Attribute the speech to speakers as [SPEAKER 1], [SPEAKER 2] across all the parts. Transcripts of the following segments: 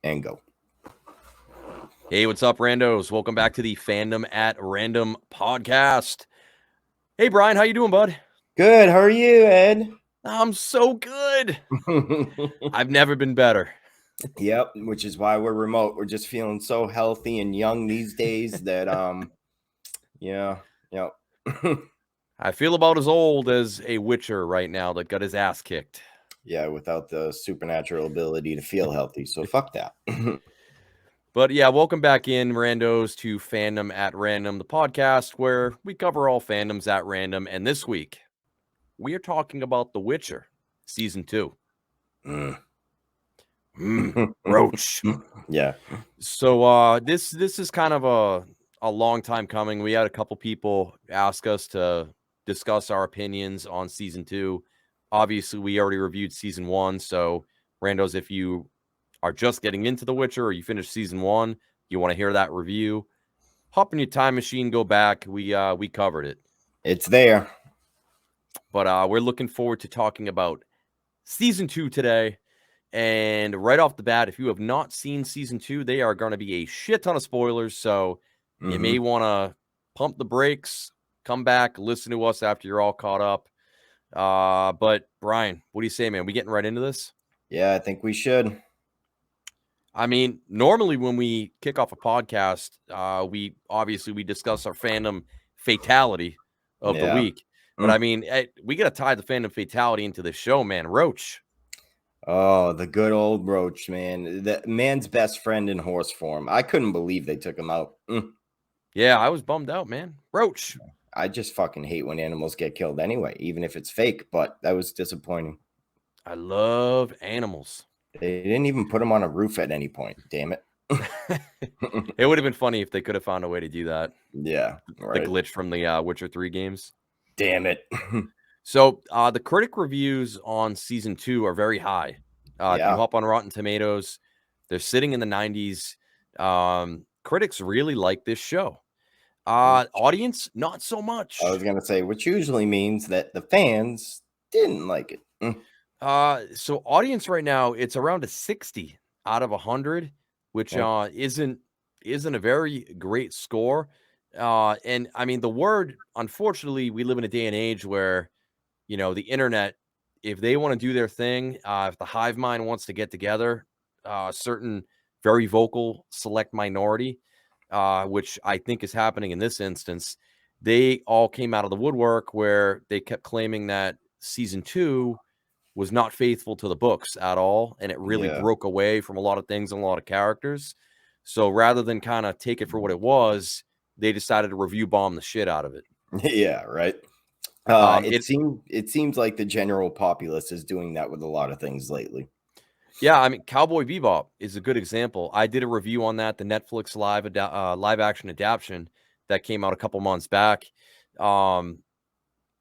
[SPEAKER 1] and go.
[SPEAKER 2] Hey, what's up, randos? Welcome back to the Fandom at Random podcast. Hey, Brian, how you doing, bud?
[SPEAKER 1] Good. How are you, Ed?
[SPEAKER 2] I'm so good. I've never been better.
[SPEAKER 1] Yep, which is why we're remote. We're just feeling so healthy and young these days that yeah.
[SPEAKER 2] I feel about as old as a Witcher right now that got his ass kicked.
[SPEAKER 1] Yeah, without the supernatural ability to feel healthy. So fuck that.
[SPEAKER 2] But yeah, welcome back in, randos, to Fandom at Random, the podcast where we cover all fandoms at random. And this week, we are talking about The Witcher, Season 2. Roach.
[SPEAKER 1] Yeah.
[SPEAKER 2] So this is kind of a long time coming. We had a couple people ask us to discuss our opinions on season 2. Obviously, we already reviewed season 1, so randos, if you are just getting into The Witcher or you finished season 1, you want to hear that review, hop in your time machine, go back. We covered it.
[SPEAKER 1] It's there.
[SPEAKER 2] But we're looking forward to talking about season 2 today. And right off the bat, if you have not seen season 2, they are going to be a shit ton of spoilers. So you may want to pump the brakes, come back, listen to us after you're all caught up. But Brian, what do you say, man? We getting right into this?
[SPEAKER 1] Yeah, I think we should.
[SPEAKER 2] I mean, normally when we kick off a podcast, we discuss our fandom fatality of the week. But I mean, we got to tie the fandom fatality into the show, man. Roach.
[SPEAKER 1] Oh, the good old Roach, man. The man's best friend in horse form. I couldn't believe they took him out.
[SPEAKER 2] Yeah, I was bummed out, man. Roach.
[SPEAKER 1] I just fucking hate when animals get killed anyway, even if it's fake, but that was disappointing.
[SPEAKER 2] I love animals.
[SPEAKER 1] They didn't even put him on a roof at any point. Damn it.
[SPEAKER 2] It would have been funny if they could have found a way to do that.
[SPEAKER 1] Yeah, right.
[SPEAKER 2] The glitch from the Witcher 3 games.
[SPEAKER 1] Damn it.
[SPEAKER 2] So the critic reviews on season 2 are very high. If you hop on Rotten Tomatoes, they're sitting in the 90s. Critics really like this show. Audience, not so much.
[SPEAKER 1] I was going to say, which usually means that the fans didn't like it.
[SPEAKER 2] So audience right now, it's around a 60 out of 100, which isn't a very great score. And I mean, the word, unfortunately, we live in a day and age where, the internet, if they want to do their thing, if the hive mind wants to get together, a certain very vocal select minority, which I think is happening in this instance, they all came out of the woodwork where they kept claiming that season 2 was not faithful to the books at all, and it really broke away from a lot of things and a lot of characters. So rather than kind of take it for what it was, they decided to review bomb the shit out of it.
[SPEAKER 1] Yeah, right. It seems like the general populace is doing that with a lot of things lately.
[SPEAKER 2] Yeah, I mean, Cowboy Bebop is a good example. I did a review on that, the Netflix live action adaptation that came out a couple months back.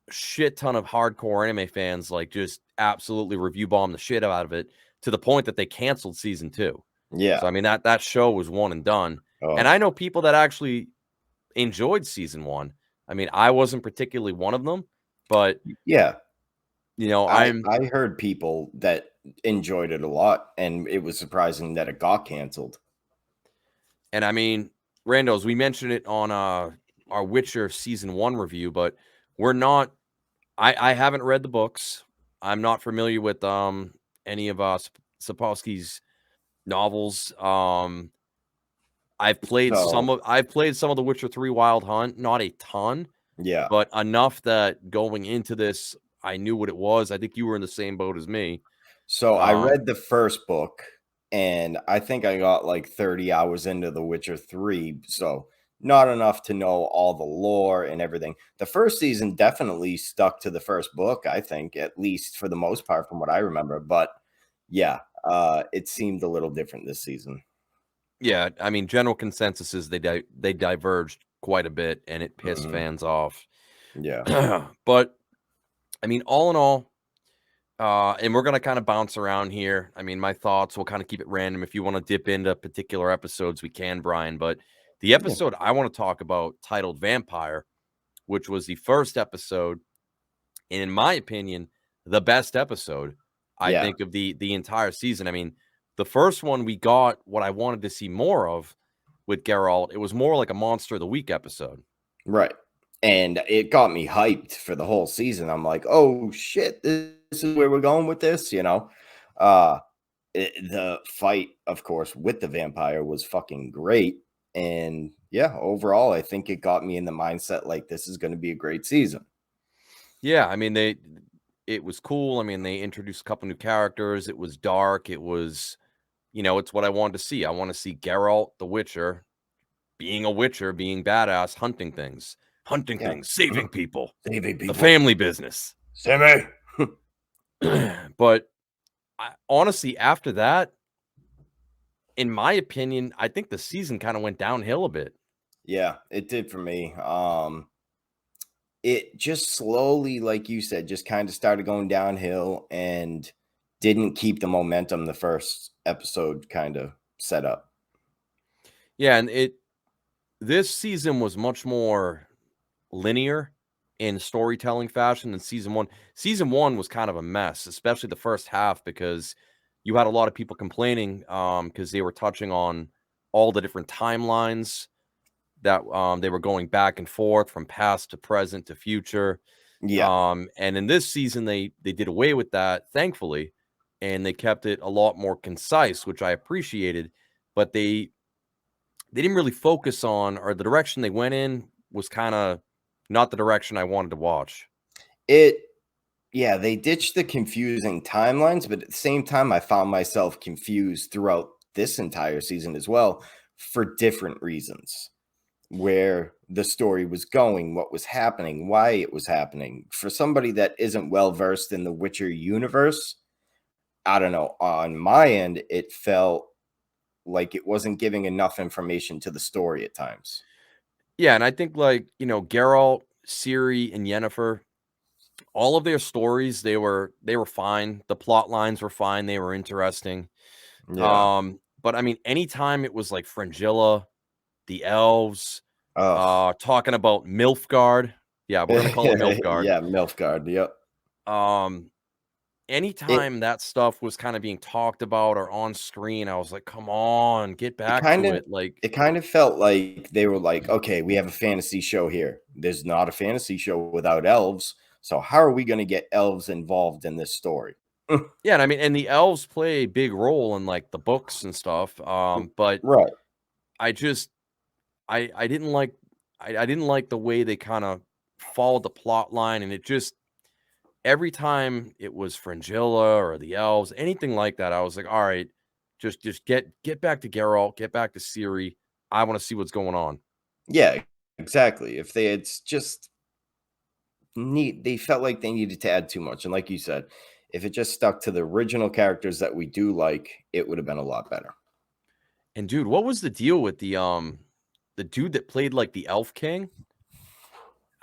[SPEAKER 2] Shit ton of hardcore anime fans just absolutely review bomb the shit out of it to the point that they canceled season 2.
[SPEAKER 1] Yeah.
[SPEAKER 2] So I mean that show was one and done. And I know people that actually enjoyed season 1. I mean, I wasn't particularly one of them, but
[SPEAKER 1] yeah,
[SPEAKER 2] I
[SPEAKER 1] heard people that enjoyed it a lot, and it was surprising that it got canceled.
[SPEAKER 2] And I mean, randos, we mentioned it on our Witcher season 1 review, but we're not. I haven't read the books. I'm not familiar with any of Sapolsky's novels. I've played some of the Witcher 3 Wild Hunt, not a ton.
[SPEAKER 1] Yeah.
[SPEAKER 2] But enough that going into this, I knew what it was. I think you were in the same boat as me.
[SPEAKER 1] So I read the first book, and I think I got like 30 hours into The Witcher 3. So not enough to know all the lore and everything. The first season definitely stuck to the first book, I think, at least for the most part, from what I remember. But yeah, it seemed a little different this season.
[SPEAKER 2] Yeah, I mean, general consensus is they diverged quite a bit, and it pissed fans off.
[SPEAKER 1] Yeah.
[SPEAKER 2] But I mean, all in all, and we're gonna kind of bounce around here. I mean, my thoughts, we'll kind of keep it random. If you want to dip into particular episodes, we can, Brian. But the episode I want to talk about, titled Vampire, which was the first episode, and in my opinion, the best episode, I think, of the entire season. I mean, The first one, we got what I wanted to see more of with Geralt. It was more like a Monster of the Week episode.
[SPEAKER 1] Right. And it got me hyped for the whole season. I'm like, oh shit, this is where we're going with this, you know? Uh the fight, of course, with the vampire was fucking great. And yeah, overall, I think it got me in the mindset like this is going to be a great season.
[SPEAKER 2] Yeah, I mean it was cool. I mean, they introduced a couple new characters. It was dark. It was, it's what I wanted to see. I want to see Geralt the Witcher being a witcher, being badass, hunting
[SPEAKER 1] Yeah.
[SPEAKER 2] things, saving people,
[SPEAKER 1] Saving
[SPEAKER 2] the
[SPEAKER 1] people.
[SPEAKER 2] family business.
[SPEAKER 1] Sammy.
[SPEAKER 2] But honestly, after that, in my opinion, I think the season kind of went downhill a bit.
[SPEAKER 1] Yeah, it did for me. It just slowly, like you said, just kind of started going downhill and didn't keep the momentum the first episode kind of set up.
[SPEAKER 2] Yeah, and this season was much more linear in storytelling fashion than season one. Season one was kind of a mess, especially the first half, because you had a lot of people complaining because they were touching on all the different timelines that they were going back and forth from past to present to future.
[SPEAKER 1] Yeah.
[SPEAKER 2] And in this season, they did away with that, thankfully, and they kept it a lot more concise, which I appreciated. But they didn't really focus on, or the direction they went in was kind of not the direction I wanted to watch.
[SPEAKER 1] It Yeah, they ditched the confusing timelines, but at the same time, I found myself confused throughout this entire season as well for different reasons. Where the story was going, what was happening, why it was happening. For somebody that isn't well versed in the Witcher universe, I don't know. On my end, it felt like it wasn't giving enough information to the story at times.
[SPEAKER 2] Yeah, and I think Geralt, Ciri, and Yennefer, all of their stories, they were fine. The plot lines were fine. They were interesting.
[SPEAKER 1] Yeah.
[SPEAKER 2] But I mean, anytime it was like Fringilla, the elves,
[SPEAKER 1] Ugh.
[SPEAKER 2] talking about Milfgard. Yeah, we're gonna call it Milfgard.
[SPEAKER 1] Yeah, Milfgard. Yep.
[SPEAKER 2] Um,
[SPEAKER 1] It
[SPEAKER 2] anytime that stuff was kind of being talked about or on screen, I was like, come on, get
[SPEAKER 1] it
[SPEAKER 2] back
[SPEAKER 1] kind
[SPEAKER 2] to
[SPEAKER 1] of
[SPEAKER 2] it. Like,
[SPEAKER 1] it kind of felt like they were like, okay, we have a fantasy show here. There's not a fantasy show without elves. So how are we going to get elves involved in this story?
[SPEAKER 2] yeah, and I mean, and the elves play a big role in like the books and stuff. But
[SPEAKER 1] Right.
[SPEAKER 2] I just I didn't like I didn't like the way they kind of followed the plot line, and it just every time it was Fringilla or the elves, anything like that, I was like, all right, just get back to Geralt, get back to Ciri. I want to see what's going on.
[SPEAKER 1] Yeah, exactly. If they had just they felt like they needed to add too much. And like you said, if it just stuck to the original characters that we do like, it would have been a lot better.
[SPEAKER 2] And dude, what was the deal with the dude that played like the Elf King?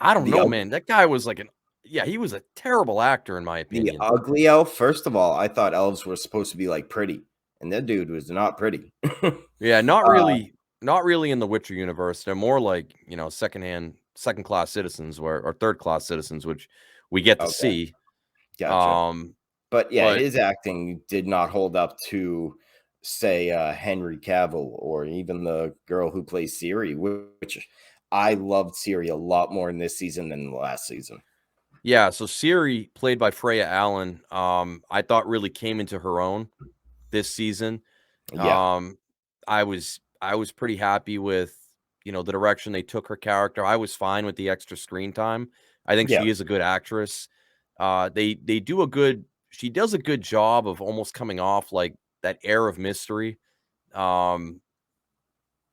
[SPEAKER 2] I don't
[SPEAKER 1] The
[SPEAKER 2] know,
[SPEAKER 1] ug-
[SPEAKER 2] man. That guy was like yeah, he was a terrible actor in my
[SPEAKER 1] the
[SPEAKER 2] opinion.
[SPEAKER 1] ugly elf. First of all, I thought elves were supposed to be like pretty, and that dude was not pretty.
[SPEAKER 2] Yeah,
[SPEAKER 1] uh,
[SPEAKER 2] not really in the Witcher universe. They're more like, second class citizens or third class citizens, which we get to
[SPEAKER 1] okay,
[SPEAKER 2] see.
[SPEAKER 1] gotcha.
[SPEAKER 2] Um,
[SPEAKER 1] But yeah,
[SPEAKER 2] but
[SPEAKER 1] his acting did not hold up to, say, Henry Cavill or even the girl who plays Siri, which I loved Siri a lot more in this season than the last season.
[SPEAKER 2] yeah, so Siri, played by Freya Allen, I thought really came into her own this season.
[SPEAKER 1] Yeah,
[SPEAKER 2] Um, I was pretty happy with, the direction they took her character. I was fine with the extra screen time. I think
[SPEAKER 1] yeah,
[SPEAKER 2] she is a good actress. They do a good she does a good job of almost coming off like that air of mystery. Um,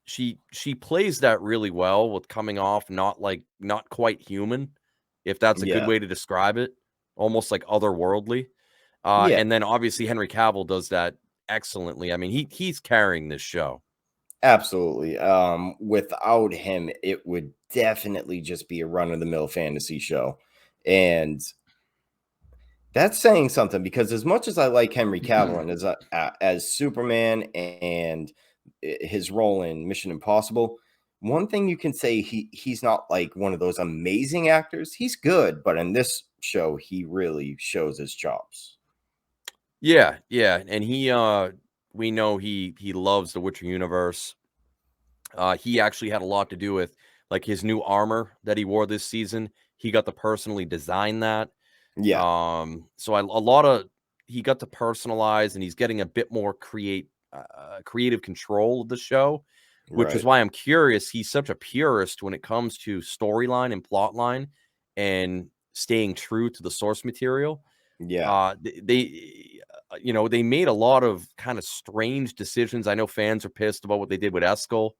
[SPEAKER 2] she plays that really well with coming off not quite human, if that's a good
[SPEAKER 1] yeah,
[SPEAKER 2] way to describe it, almost like otherworldly.
[SPEAKER 1] yeah,
[SPEAKER 2] And then obviously Henry Cavill does that excellently. I mean, he's carrying this show.
[SPEAKER 1] absolutely. Without him, it would definitely just be a run of the mill fantasy show. And that's saying something because as much as I like Henry Cavill and as Superman and his role in Mission Impossible, one thing you can say he's not like one of those amazing actors. He's good, but in this show, he really shows his chops.
[SPEAKER 2] Yeah, yeah, and we know he loves the Witcher universe. He actually had a lot to do with like his new armor that he wore this season. He got to personally design that.
[SPEAKER 1] Yeah.
[SPEAKER 2] So a lot of he got to personalize, and he's getting a bit more creative control of the show, which is
[SPEAKER 1] Right.
[SPEAKER 2] why I'm curious. He's such a purist when it comes to storyline and plot line and staying true to the source material.
[SPEAKER 1] Yeah.
[SPEAKER 2] They made a lot of kind of strange decisions. I know fans are pissed about what they did with Eskel,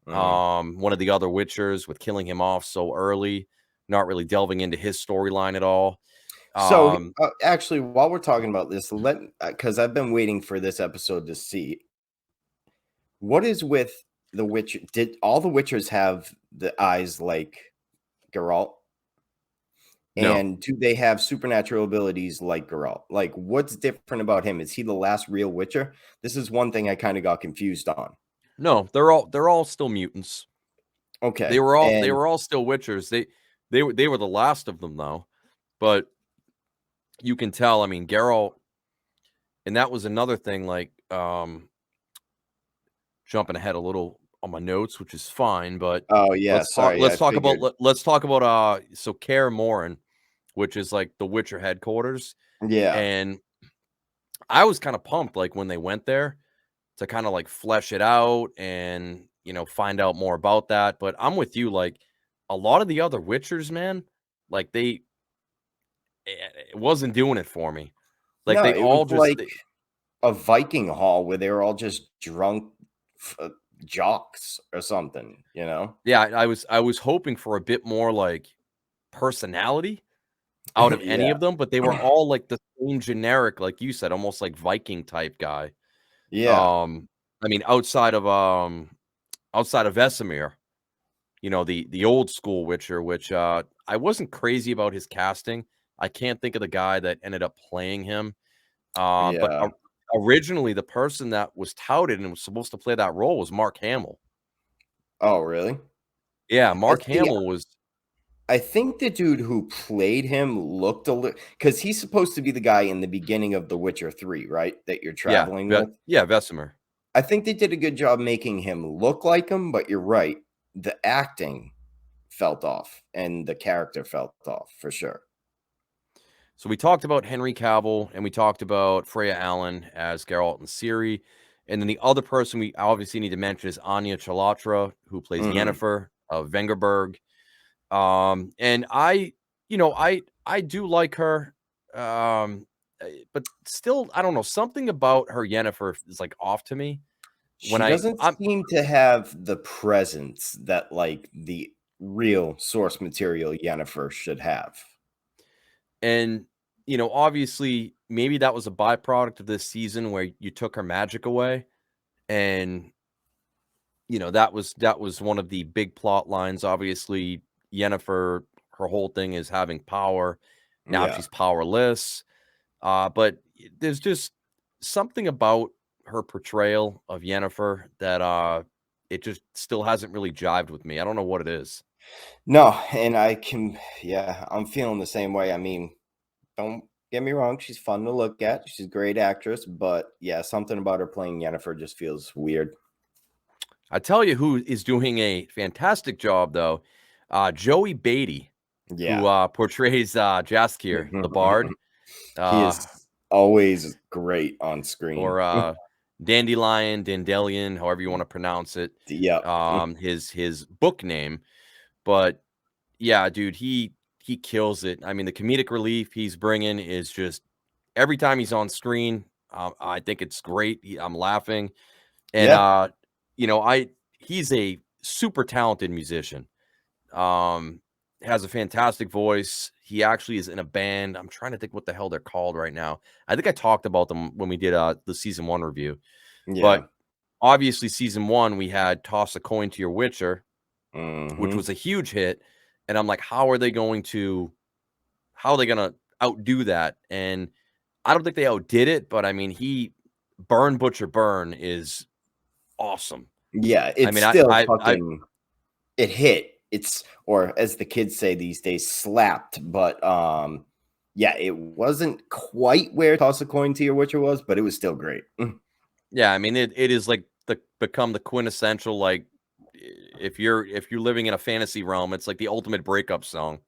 [SPEAKER 1] Mhm.
[SPEAKER 2] one of the other Witchers, with killing him off so early, not really delving into his storyline at all.
[SPEAKER 1] So,
[SPEAKER 2] Um,
[SPEAKER 1] actually, while we're talking about this, because I've been waiting for this episode to see what is with the Witcher. Did all the Witchers have the eyes like Geralt?
[SPEAKER 2] no,
[SPEAKER 1] And do they have supernatural abilities like Geralt? Like, what's different about him? Is he the last real Witcher? This is one thing I kind of got confused on.
[SPEAKER 2] no, they're all still mutants. They
[SPEAKER 1] Okay,
[SPEAKER 2] were all they
[SPEAKER 1] and
[SPEAKER 2] were all still Witchers. They were the last of them though, but you can tell. I mean, Geralt, and that was another thing. Like, jumping ahead a little on my notes, which is fine, but
[SPEAKER 1] oh yeah,
[SPEAKER 2] let's talk.
[SPEAKER 1] sorry, I
[SPEAKER 2] Let's talk about.
[SPEAKER 1] figured.
[SPEAKER 2] Let's talk about. So Kaer Morhen, which is like the Witcher headquarters,
[SPEAKER 1] Yeah.
[SPEAKER 2] and I was kind of pumped, like when they went there to kind of like flesh it out and find out more about that. But I'm with you, like a lot of the other Witchers, man, like it wasn't doing it for me. Like
[SPEAKER 1] No,
[SPEAKER 2] they
[SPEAKER 1] it was
[SPEAKER 2] all just
[SPEAKER 1] like a Viking hall where they were all just drunk jocks or something, you know?
[SPEAKER 2] yeah, I was hoping for a bit more like personality out of any
[SPEAKER 1] Yeah.
[SPEAKER 2] of them, but they were all like the same generic, like you said, almost like Viking type guy.
[SPEAKER 1] Yeah.
[SPEAKER 2] Um, I mean, outside of Vesemir, the old school Witcher, which I wasn't crazy about his casting. I can't think of the guy that ended up playing him. But
[SPEAKER 1] Yeah.
[SPEAKER 2] originally, the person that was touted and was supposed to play that role was Mark Hamill.
[SPEAKER 1] Oh, really?
[SPEAKER 2] Yeah,
[SPEAKER 1] I
[SPEAKER 2] Mark
[SPEAKER 1] see.
[SPEAKER 2] Hamill was.
[SPEAKER 1] I think the dude who played him looked a little because he's supposed to be the guy in the beginning of The Witcher 3, right? That you're
[SPEAKER 2] Yeah,
[SPEAKER 1] traveling with.
[SPEAKER 2] yeah, Vesemir.
[SPEAKER 1] I think they did a good job making him look like him, but you're right. The acting felt off and the character felt off for sure.
[SPEAKER 2] So we talked about Henry Cavill and we talked about Freya Allen as Geralt and Ciri. And then the other person we obviously need to mention is Anya Chalotra, who plays
[SPEAKER 1] Mhm.
[SPEAKER 2] Yennefer of Vengerberg. And I do like her. But still, I don't know, something about her Yennefer is like off to me. When
[SPEAKER 1] She doesn't
[SPEAKER 2] I'm
[SPEAKER 1] seem to have the presence that, like, the real source material Yennefer should have.
[SPEAKER 2] and obviously maybe that was a byproduct of this season where you took her magic away, and that was one of the big plot lines. Obviously, Yennefer, her whole thing is having power. Now
[SPEAKER 1] Yeah.
[SPEAKER 2] she's powerless. But there's just something about her portrayal of Yennefer that it just still hasn't really jived with me. I don't know what it is.
[SPEAKER 1] No, and yeah, I'm feeling the same way. I mean, don't get me wrong, she's fun to look at. She's a great actress, but yeah, something about her playing Yennefer just feels weird.
[SPEAKER 2] I tell you who is doing a fantastic job though, Joey Beatty, who
[SPEAKER 1] Yeah.
[SPEAKER 2] portrays Jaskier the Bard,
[SPEAKER 1] He
[SPEAKER 2] uh,
[SPEAKER 1] is always great on screen.
[SPEAKER 2] or Dandelion, Dandelion, however you want to pronounce it,
[SPEAKER 1] Yep.
[SPEAKER 2] his book name. But yeah, dude, he kills it. I mean, the comedic relief he's bringing is just every time he's on screen. I think it's great. I'm laughing, and
[SPEAKER 1] Yeah.
[SPEAKER 2] I he's a super talented musician. Um, has a fantastic voice. He actually is in a band. I'm trying to think what the hell they're called right now. I think I talked about them when we did the season 1 review.
[SPEAKER 1] Yeah.
[SPEAKER 2] But obviously, season 1 we had "Toss a Coin to Your Witcher," which
[SPEAKER 1] Mhm.
[SPEAKER 2] was a huge hit, and I'm like, how are they gonna outdo that? And I don't think they outdid it, but I mean, he Burn Butcher Burn is awesome.
[SPEAKER 1] Yeah,
[SPEAKER 2] I
[SPEAKER 1] it's
[SPEAKER 2] mean,
[SPEAKER 1] still fucking it hit. It's or as the kids say these days, slapped, but, yeah, it wasn't quite where Toss a Coin to Your Witcher was, but it was still great.
[SPEAKER 2] Yeah, I mean, it is like become the quintessential, like, if you're living in a fantasy realm, it's like the ultimate breakup song.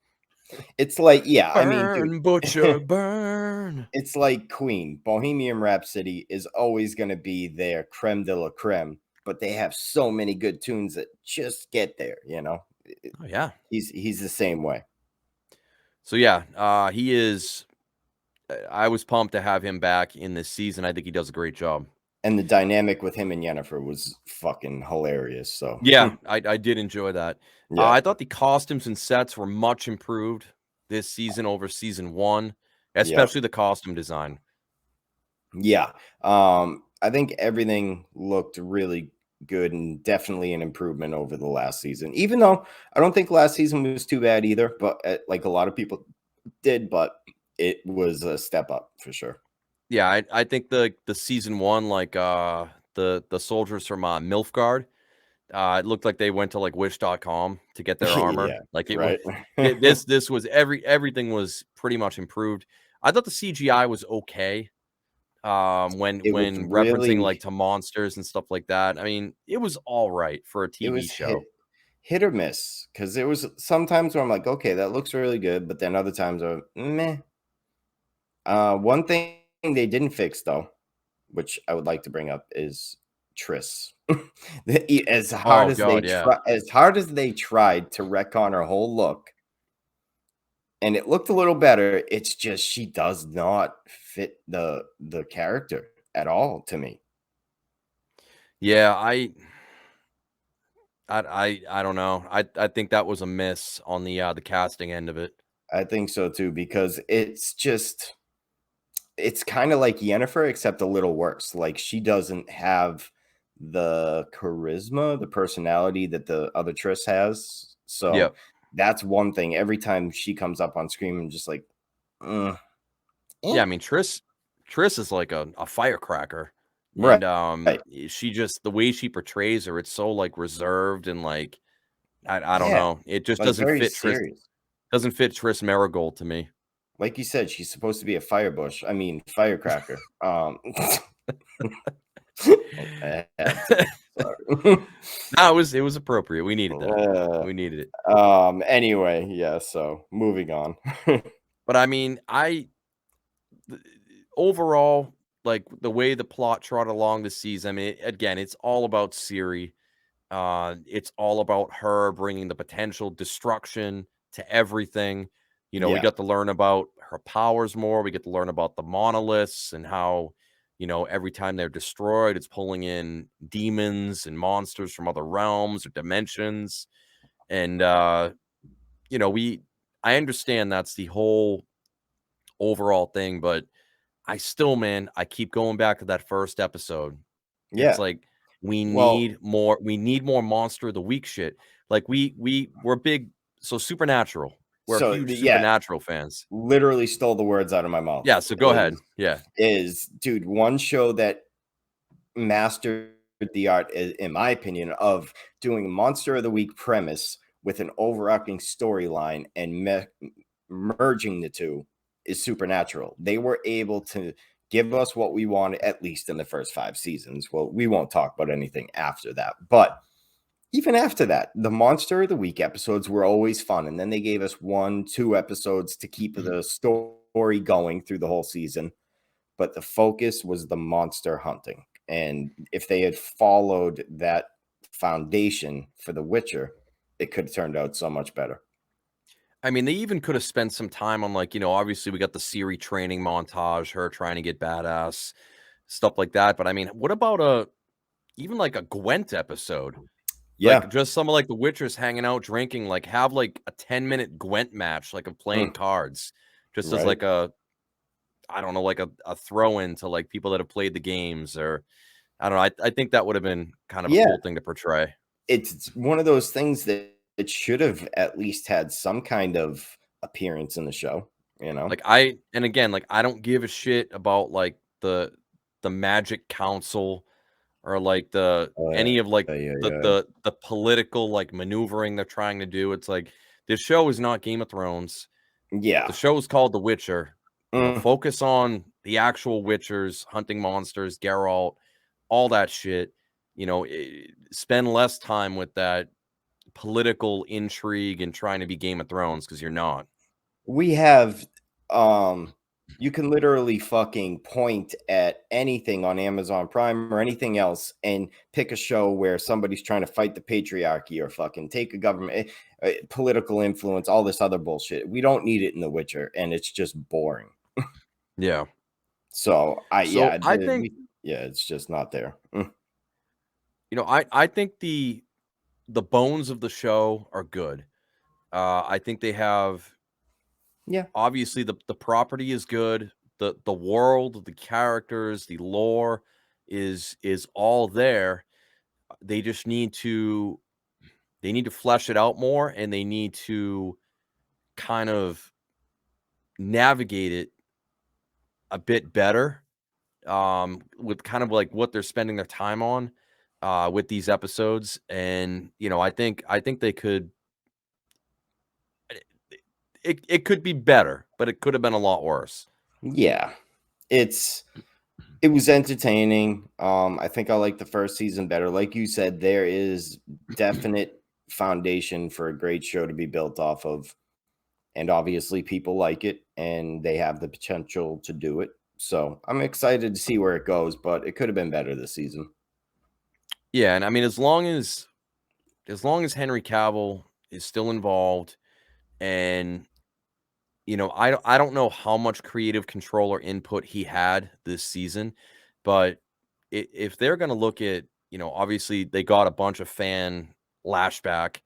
[SPEAKER 1] It's like, yeah, I mean, dude,
[SPEAKER 2] Burn, butcher, burn.
[SPEAKER 1] it's like Queen. Bohemian Rhapsody is always gonna be their creme de la creme, but they have so many good tunes that just get there, you know?
[SPEAKER 2] Oh, yeah.
[SPEAKER 1] He's the same way.
[SPEAKER 2] So, yeah, he is I was pumped to have him back in this season. I think he does a great job.
[SPEAKER 1] And the dynamic with him and Yennefer was fucking hilarious, so
[SPEAKER 2] Yeah, I did enjoy that.
[SPEAKER 1] yeah.
[SPEAKER 2] I thought the costumes and sets were much improved this season over season 1,
[SPEAKER 1] Yep.
[SPEAKER 2] especially the costume design.
[SPEAKER 1] Yeah. I think everything looked really good and definitely an improvement over the last season. Even though I don't think last season was too bad either, but like a lot of people did, but it was a step up for sure.
[SPEAKER 2] Yeah, I think the season 1, like, the soldiers from, Nilfgaard, it looked like they went to, like, Wish.com to get their armor.
[SPEAKER 1] Yeah,
[SPEAKER 2] Like, it was
[SPEAKER 1] right.
[SPEAKER 2] this was everything was pretty much improved. I thought the CGI was okay,
[SPEAKER 1] It was
[SPEAKER 2] when referencing,
[SPEAKER 1] really
[SPEAKER 2] like, to monsters and stuff like that. I mean, it was alright for a
[SPEAKER 1] it
[SPEAKER 2] TV
[SPEAKER 1] was
[SPEAKER 2] show.
[SPEAKER 1] hit or miss because there was sometimes where I'm like, okay, that looks really good, but then other times are meh. One thing they didn't fix though, which I would like to bring up, is Triss. As hard
[SPEAKER 2] Oh
[SPEAKER 1] as they
[SPEAKER 2] god, yeah.
[SPEAKER 1] try, as hard as they tried to retcon her whole look, and it looked a little better, it's just she does not fit the character at all to me.
[SPEAKER 2] Yeah, I don't know. I think that was a miss on the casting end of it.
[SPEAKER 1] I think so too because it's kind of like Yennefer except a little worse. Like she doesn't have the charisma, the personality that the other Triss has. So
[SPEAKER 2] Yep.
[SPEAKER 1] that's one thing. Every time she comes up on screen, I'm just like, "Mm,
[SPEAKER 2] Yeah,
[SPEAKER 1] eh."
[SPEAKER 2] I mean, Triss is like a firecracker,
[SPEAKER 1] Right.
[SPEAKER 2] and, she just the way she portrays her, it's so, like, reserved and, like, I don't
[SPEAKER 1] Yeah.
[SPEAKER 2] know. It just
[SPEAKER 1] Like very serious.
[SPEAKER 2] doesn't fit Triss Marigold to me.
[SPEAKER 1] Like you said, she's supposed to be a firebush. I mean, firecracker. I had to. Sorry.
[SPEAKER 2] No, it was appropriate. We needed that.
[SPEAKER 1] Uh,
[SPEAKER 2] We needed it.
[SPEAKER 1] anyway, yeah, so moving on.
[SPEAKER 2] But, I mean, th overall, like, the way the plot trot along the season, I mean, again, it's all about Siri. It's all about her bringing the potential destruction to everything. You know, we
[SPEAKER 1] Yeah,
[SPEAKER 2] got to learn about her powers more. We get to learn about the monoliths and how, every time they're destroyed, it's pulling in demons and monsters from other realms or dimensions. And, you know, we, I understand that's the whole overall thing, but I still, man, I keep going back to that first episode. It's
[SPEAKER 1] yeah.
[SPEAKER 2] like
[SPEAKER 1] Well,
[SPEAKER 2] we need more monster of the week shit. Like we're big so Supernatural. We're
[SPEAKER 1] so
[SPEAKER 2] huge
[SPEAKER 1] yeah,
[SPEAKER 2] Supernatural fans.
[SPEAKER 1] literally stole the words out of my mouth.
[SPEAKER 2] Yeah, so go ahead. Yeah.
[SPEAKER 1] Is dude, one show that mastered the art, in my opinion, of doing Monster of the Week premise with an overarching storyline and merging the two is Supernatural. They were able to give us what we wanted, at least in the first 5 seasons. Well, we won't talk about anything after that, but even after that, the Monster of the Week episodes were always fun. And then they gave us 1, 2 episodes to keep the story going through the whole season. But the focus was the monster hunting. And if they had followed that foundation for The Witcher, it could have turned out so much better.
[SPEAKER 2] I mean, they even could have spent some time on, like, obviously we got the Siri training montage, her trying to get badass, stuff like that. But I mean, what about even like a Gwent episode? Like,
[SPEAKER 1] Yeah.
[SPEAKER 2] just some of, like, the Witchers hanging out drinking, like, have, like, a 10-minute Gwent match, like, of playing
[SPEAKER 1] Mm,
[SPEAKER 2] cards, just as,
[SPEAKER 1] right.
[SPEAKER 2] like, I don't know, like, a throw-in to, like, people that have played the games or I don't know, I think that would have been kind of a
[SPEAKER 1] Yeah.
[SPEAKER 2] cool thing to portray.
[SPEAKER 1] It's one of those things that it should have at least had some kind of appearance in the show, you know?
[SPEAKER 2] Like, and again, like, I don't give a shit about, like, the Magic Council or, like, any of, like,
[SPEAKER 1] Yeah, yeah,
[SPEAKER 2] the
[SPEAKER 1] yeah.
[SPEAKER 2] the the political, like, maneuvering they're trying to do. It's like, this show is not Game of Thrones. The
[SPEAKER 1] Yeah.
[SPEAKER 2] show is called The Witcher.
[SPEAKER 1] Mm,
[SPEAKER 2] Focus on the actual Witchers, hunting monsters, Geralt, all that shit. Spend less time with that political intrigue and trying to be Game of Thrones because you're not.
[SPEAKER 1] We have, you can literally fucking point at anything on Amazon Prime or anything else and pick a show where somebody's trying to fight the patriarchy or fucking take a government, political influence, all this other bullshit. We don't need it in The Witcher, and it's just boring.
[SPEAKER 2] Yeah.
[SPEAKER 1] So
[SPEAKER 2] So I think,
[SPEAKER 1] yeah, it's just not there.
[SPEAKER 2] I think the bones of the show are good. I think they have
[SPEAKER 1] Yeah,
[SPEAKER 2] obviously the property is good. The world, the characters, the lore is all there. They just need to flesh it out more, and they need to kind of navigate it a bit better, with kind of like what they're spending their time on, with these episodes. And I think they could, it could be better, but it could have been a lot worse.
[SPEAKER 1] yeah. It's It was entertaining. I think I like the first season better. Like you said, there is definite foundation for a great show to be built off of. And obviously people like it and they have the potential to do it. So I'm excited to see where it goes, but it could have been better this season.
[SPEAKER 2] Yeah, and I mean, as long as Henry Cavill is still involved, and I don't know how much creative control or input he had this season, but if they're going to look at, obviously they got a bunch of fan lashback,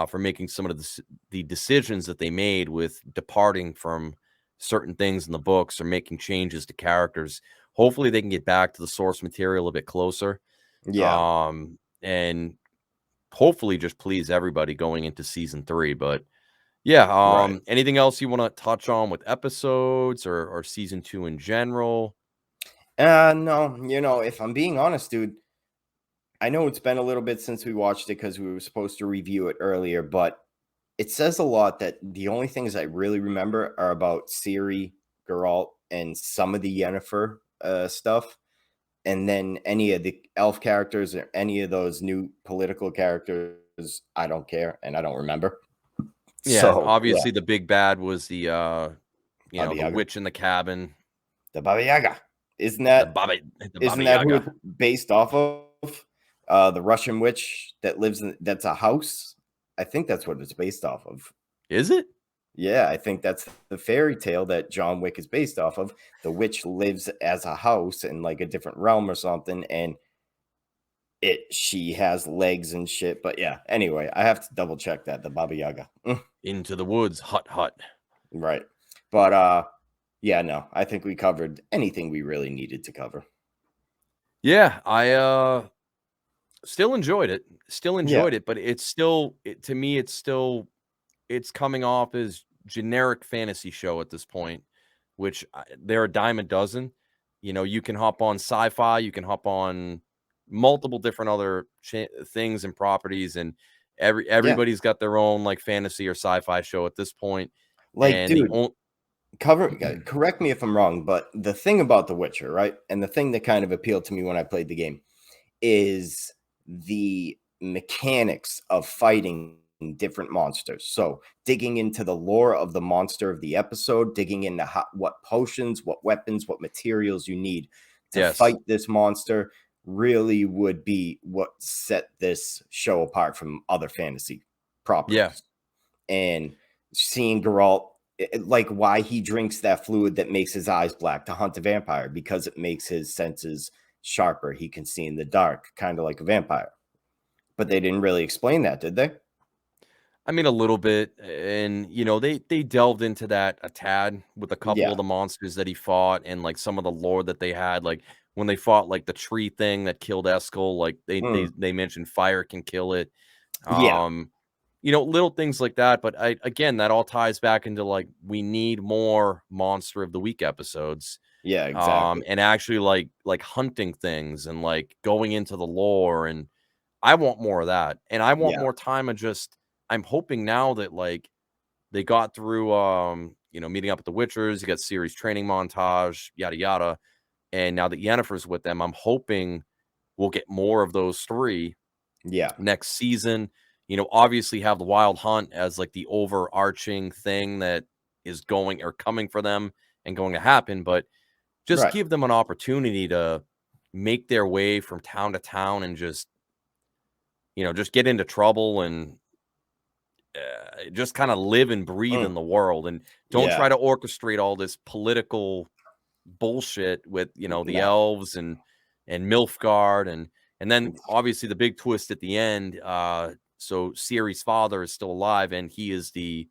[SPEAKER 2] for making some of the decisions that they made with departing from certain things in the books or making changes to characters. Hopefully they can get back to the source material a bit closer,
[SPEAKER 1] Yeah,
[SPEAKER 2] and hopefully just please everybody going into season 3. But yeah,
[SPEAKER 1] right.
[SPEAKER 2] anything else you want to touch on with episodes or season 2 in general?
[SPEAKER 1] No, if I'm being honest, dude, I know it's been a little bit since we watched it because we were supposed to review it earlier, but it says a lot that the only things I really remember are about Siri, Geralt, and some of the Yennefer stuff. And then any of the elf characters or any of those new political characters, I don't care and I don't remember.
[SPEAKER 2] Yeah,
[SPEAKER 1] So yeah,
[SPEAKER 2] obviously the big bad was
[SPEAKER 1] Baba
[SPEAKER 2] the
[SPEAKER 1] Yaga,
[SPEAKER 2] witch in the cabin,
[SPEAKER 1] the Baba Yaga, isn't
[SPEAKER 2] the
[SPEAKER 1] that
[SPEAKER 2] baba the
[SPEAKER 1] isn't
[SPEAKER 2] baba
[SPEAKER 1] that who
[SPEAKER 2] Yaga.
[SPEAKER 1] it's based off of? The Russian witch that lives in that's a house. I think that's what it's based off of.
[SPEAKER 2] Is it?
[SPEAKER 1] Yeah, I think that's the fairy tale that John Wick is based off of. The witch lives as a house in like a different realm or something, and she has legs and shit. But yeah, anyway, I have to double check that the Baba Yaga.
[SPEAKER 2] Into the woods, hut hut.
[SPEAKER 1] Right. But yeah, no, I think we covered anything we really needed to cover.
[SPEAKER 2] Yeah, I still enjoyed it.
[SPEAKER 1] Yeah.
[SPEAKER 2] But to me it's coming off as generic fantasy show at this point, which they're a dime a dozen. You can hop on sci-fi, you can hop on multiple different other things and properties, and
[SPEAKER 1] Yeah.
[SPEAKER 2] everybody's got their own like fantasy or sci-fi show at this point.
[SPEAKER 1] Like,
[SPEAKER 2] And the
[SPEAKER 1] dude,
[SPEAKER 2] only
[SPEAKER 1] correct me if I'm wrong, but the thing about The Witcher, right? And the thing that kind of appealed to me when I played the game is the mechanics of fighting different monsters. So, digging into the lore of the monster of the episode, digging into what potions, what weapons, what materials you need to
[SPEAKER 2] yes,
[SPEAKER 1] fight this monster really would be what set this show apart from other fantasy
[SPEAKER 2] yeah,
[SPEAKER 1] properties. And seeing Geralt, like why he drinks that fluid that makes his eyes black to hunt a vampire because it makes his senses sharper. He can see in the dark, kind of like a vampire. But they didn't really explain that, did they?
[SPEAKER 2] I mean, a little bit. And they delved into that a tad with a couple of
[SPEAKER 1] Yeah.
[SPEAKER 2] the monsters that he fought, and like some of the lore that they had, like when they fought like the tree thing that killed Eskel, like they they
[SPEAKER 1] Mm.
[SPEAKER 2] they mentioned fire can kill it.
[SPEAKER 1] Yeah.
[SPEAKER 2] um little things like that. But again, that all ties back into like we need more monster of the week episodes,
[SPEAKER 1] Yeah, exactly.
[SPEAKER 2] and actually like hunting things and like going into the lore. And I want more of that, and I want
[SPEAKER 1] Yeah.
[SPEAKER 2] more time of just, I'm hoping now that, like, they got through, meeting up with the Witchers, you got series training montage, yada, yada, and now that Yennefer's with them, I'm hoping we'll get more of those 3
[SPEAKER 1] Yeah.
[SPEAKER 2] next season. Obviously have the Wild Hunt as like the overarching thing that is going or coming for them and going to happen, but just
[SPEAKER 1] Right.
[SPEAKER 2] give them an opportunity to make their way from town to town and just get into trouble and just kind of live and breathe in
[SPEAKER 1] Mm.
[SPEAKER 2] the world, and don't
[SPEAKER 1] Yeah.
[SPEAKER 2] try to orchestrate all this political bullshit with the
[SPEAKER 1] No.
[SPEAKER 2] elves and Milfgard, and then obviously the big twist at the end. So Ciri's father is still alive, and he is the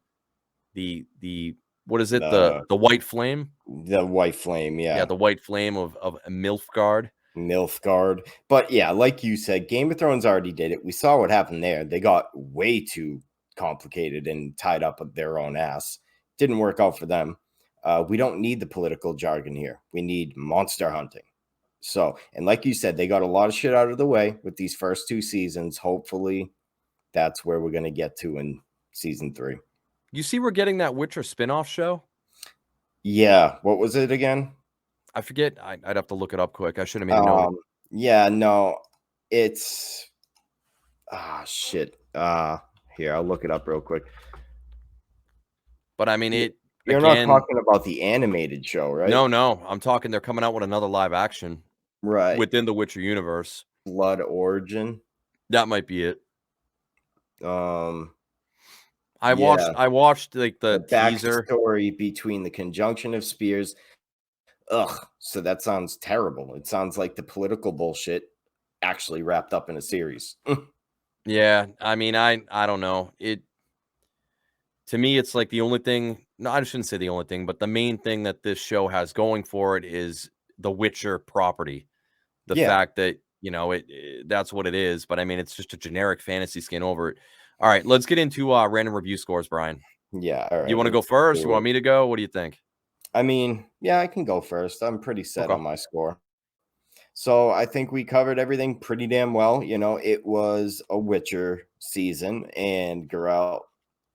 [SPEAKER 2] what is it, the
[SPEAKER 1] The
[SPEAKER 2] white flame?
[SPEAKER 1] the white flame,
[SPEAKER 2] Yeah,
[SPEAKER 1] yeah.
[SPEAKER 2] the white flame of Milfgard.
[SPEAKER 1] Nilfgaard. But yeah, like you said, Game of Thrones already did it. We saw what happened there. They got way too complicated and tied up with their own ass. Didn't work out for them. We don't need the political jargon here. We need monster hunting. So, and like you said, they got a lot of shit out of the way with these first 2 seasons. Hopefully, that's where we're going to get to in season 3.
[SPEAKER 2] You see, we're getting that Witcher spinoff show.
[SPEAKER 1] Yeah. What was it again?
[SPEAKER 2] I forget. I'd have to look it up quick. I should have made a note.
[SPEAKER 1] Yeah, no, it's shit. Here, I'll look it up real quick.
[SPEAKER 2] But I mean,
[SPEAKER 1] Y-
[SPEAKER 2] it
[SPEAKER 1] You're not
[SPEAKER 2] again.
[SPEAKER 1] talking about the animated show, right?
[SPEAKER 2] No. I'm talking. They're coming out with another live action
[SPEAKER 1] Right.
[SPEAKER 2] within the Witcher universe.
[SPEAKER 1] Blood Origin.
[SPEAKER 2] That might be it.
[SPEAKER 1] Um,
[SPEAKER 2] I watched.
[SPEAKER 1] yeah,
[SPEAKER 2] I watched like
[SPEAKER 1] the
[SPEAKER 2] the teaser.
[SPEAKER 1] backstory between the conjunction of spears. Ugh. So that sounds terrible. It sounds like the political bullshit actually wrapped up in a series.
[SPEAKER 2] Yeah, I mean, I don't know. To me, it's like the only thing. No, I shouldn't say the only thing, but the main thing that this show has going for it is the Witcher property. The
[SPEAKER 1] Yeah,
[SPEAKER 2] fact that that's what it is. But I mean, it's just a generic fantasy skin over it. All right, let's get into random review scores, Brian.
[SPEAKER 1] yeah. All
[SPEAKER 2] You
[SPEAKER 1] right,
[SPEAKER 2] want to go
[SPEAKER 1] let's
[SPEAKER 2] first? You
[SPEAKER 1] do
[SPEAKER 2] want
[SPEAKER 1] it.
[SPEAKER 2] me to go? What do you think?
[SPEAKER 1] I mean, yeah, I can go first. I'm pretty set
[SPEAKER 2] Okay.
[SPEAKER 1] on my score. So I think we covered everything pretty damn well. It was a Witcher season, and Geralt,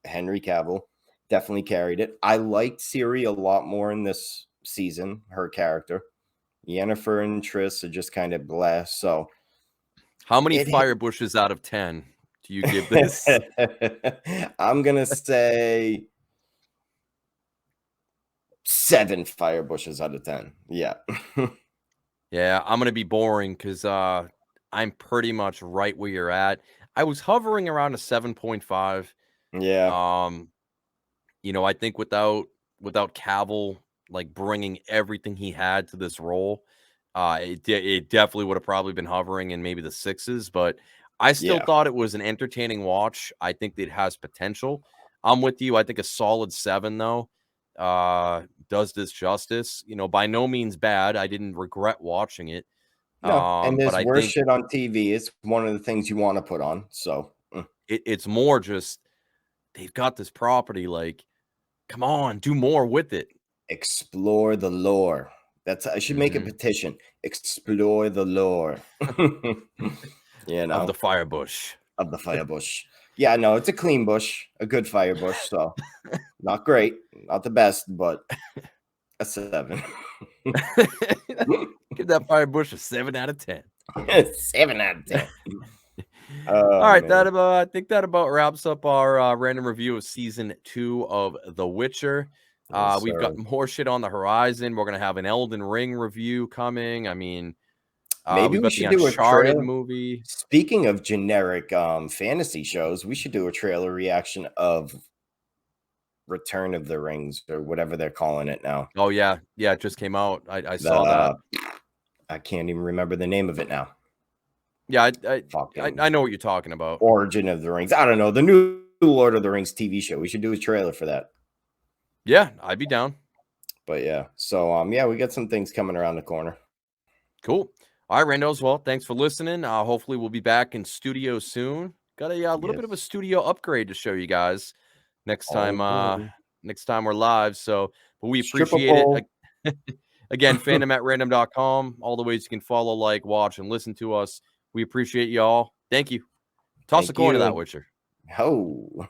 [SPEAKER 1] Henry Cavill, definitely carried it. I liked Siri a lot more in this season, her character. Yennefer and Triss are just kind of blah. So
[SPEAKER 2] How many
[SPEAKER 1] it
[SPEAKER 2] fire bushes out of 10 do you give this?
[SPEAKER 1] I'm gonna say 7 fire bushes out of 10. Yeah.
[SPEAKER 2] Yeah, I'm gonna be boring because I'm pretty much right where you're at. I was hovering around a 7.5.
[SPEAKER 1] Yeah.
[SPEAKER 2] Um, I think without Cavill like bringing everything he had to this role, it definitely would have probably been hovering in maybe the sixes. But I still
[SPEAKER 1] Yeah.
[SPEAKER 2] thought it was an entertaining watch. I think it has potential. I'm with you. I think a solid 7 though does this justice. By no means bad. I didn't regret watching it.
[SPEAKER 1] No, and
[SPEAKER 2] But
[SPEAKER 1] there's
[SPEAKER 2] I
[SPEAKER 1] worse
[SPEAKER 2] think
[SPEAKER 1] shit on TV. It's one of the things you wanna put on, so,
[SPEAKER 2] it's more just they've got this property. Like, come on, do more with it.
[SPEAKER 1] explore the lore. I should make a
[SPEAKER 2] Hmm.
[SPEAKER 1] petition. Explore the lore. You
[SPEAKER 2] Of the
[SPEAKER 1] know,
[SPEAKER 2] firebush.
[SPEAKER 1] of the fire bush. Yeah, no, it's a clean bush, a good fire bush, so not great, not the best, but a 7.
[SPEAKER 2] Give that firebush a 7 out of 10.
[SPEAKER 1] 7 out of 10.
[SPEAKER 2] All
[SPEAKER 1] Oh,
[SPEAKER 2] right,
[SPEAKER 1] man.
[SPEAKER 2] I think that about wraps up our random review of season 2 of The Witcher.
[SPEAKER 1] Yes,
[SPEAKER 2] We've
[SPEAKER 1] sir.
[SPEAKER 2] got more shit on the horizon. We're gonna have an Elden Ring review coming. I mean,
[SPEAKER 1] Maybe
[SPEAKER 2] we've
[SPEAKER 1] we
[SPEAKER 2] got the
[SPEAKER 1] should do a
[SPEAKER 2] Uncharted
[SPEAKER 1] trailer.
[SPEAKER 2] movie.
[SPEAKER 1] Speaking of generic, fantasy shows, we should do a trailer reaction of Return of the Rings or whatever they're calling it now.
[SPEAKER 2] Oh yeah, yeah, it just came out. I saw that.
[SPEAKER 1] The I can't even remember the name of it now.
[SPEAKER 2] Yeah, I
[SPEAKER 1] Fucking
[SPEAKER 2] know what you're talking about.
[SPEAKER 1] Origin of the Rings. I don't know. The new Lord of the Rings TV show. We should do a trailer for that.
[SPEAKER 2] Yeah, I'd be down.
[SPEAKER 1] But yeah. So yeah, we got some things coming around the corner.
[SPEAKER 2] Cool. All right, Randos. Well, thanks for listening. Hopefully, we'll be back in studio soon. Got a little bit of a
[SPEAKER 1] Yes.
[SPEAKER 2] studio upgrade to show you guys next time.
[SPEAKER 1] All good.
[SPEAKER 2] Next time we're live. So, but we
[SPEAKER 1] Stripper
[SPEAKER 2] appreciate it.
[SPEAKER 1] pole.
[SPEAKER 2] Again, fandom@random.com. All the ways you can follow, like, watch, and listen to us. We appreciate y'all. Thank you. Toss a
[SPEAKER 1] Thank
[SPEAKER 2] coin to that
[SPEAKER 1] you.
[SPEAKER 2] Witcher.
[SPEAKER 1] Ho.